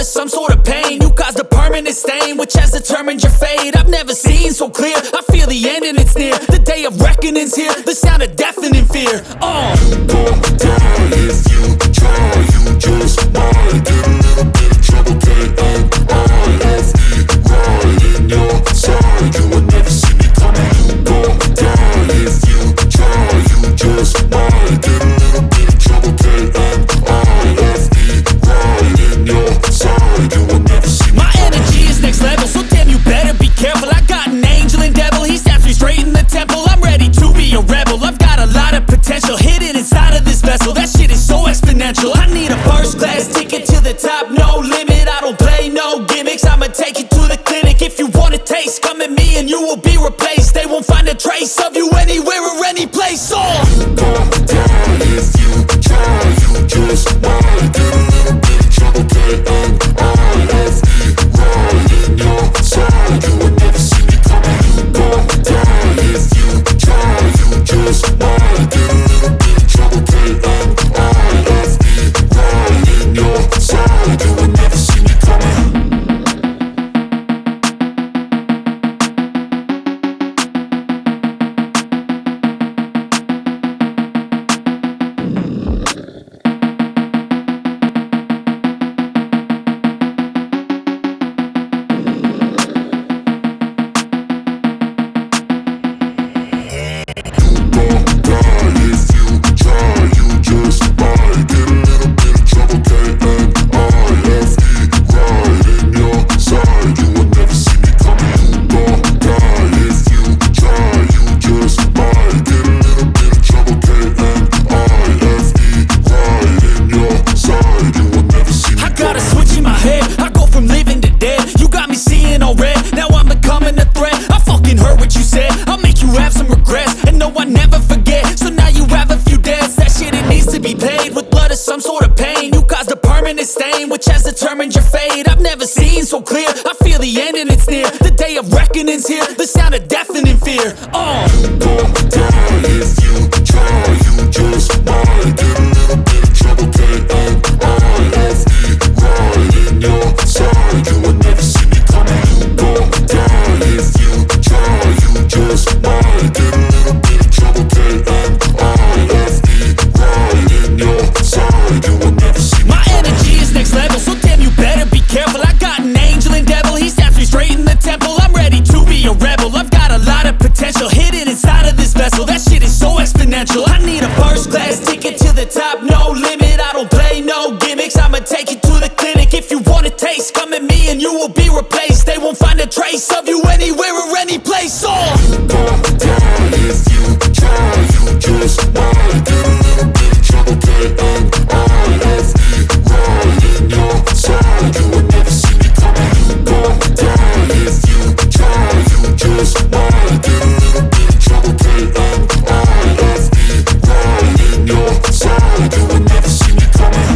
blood is some sort of pain. You caused a permanent stain, which has determined your fate. I've never seen so clear, I feel the end and it's near. The day of reckoning's here, the sound of deafening fear. You gon' die if you try, you just might get a little bit of trouble, K-N-I-F-E, right in your side, you will never see me coming. You gon' die if you try, you just might get a little bit of trouble, K-N-I-F-E, right in your side, you will never see me My energy is next level, so damn you better be careful. I got an angel and devil, he snaps me straight in the temple. I'm ready to be a rebel, I've got a lot of potential hidden inside of this vessel. That shit is so exponential. I need a first class ticket to the top, no limit. I don't play no gimmicks, I'ma take you to the clinic. If you want a taste, come at me and you will be replaced. They won't find a trace of you anywhere or any place. You gon' die if you try, you just might get a little bit of trouble, K-N-I-F-E, right in your side, you will never see me coming. You gon' die if you try, you just might get a little bit of trouble, K-N-I-F-E, right in your side, you will never see me coming. Some sort of pain, you caused a permanent stain, which has determined your fate. I've never seen so clear, I feel the end and it's near. The day of reckoning's here, the sound of deafening fear. You gon' die if you try, you just might get a little bit of trouble, K-N-I-F-E, right in your side, you will never see me coming. You gon' die if you try, you just might get a little bit of trouble, K-N-I-F-E, right in your side, you will never see me. My energy is next level, so damn you better be careful. I got an angel and devil, he snaps me straight in the temple. I'm ready to be a rebel, I've got a lot of potential hidden inside of this vessel. That shit is so exponential. I need a first class ticket to the top, no limit. I don't play no gimmicks, I'ma take you to the clinic. If you want a taste, come at me and you will be replaced. They won't find a trace of you anywhere or any place. You gon' die if you try, you just might get a little bit of trouble, K-N-I-F-E, right in your side, you will never see me coming. You gon' die if you try, you just might get a little bit of trouble, K-N-I-F-E, right in your side, you will never see me coming.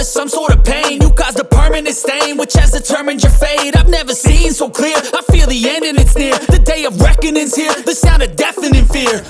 Some sort of pain, you caused a permanent stain, which has determined your fate. I've never seen so clear, I feel the end and it's near. The day of reckoning's here, the sound of deafening fear.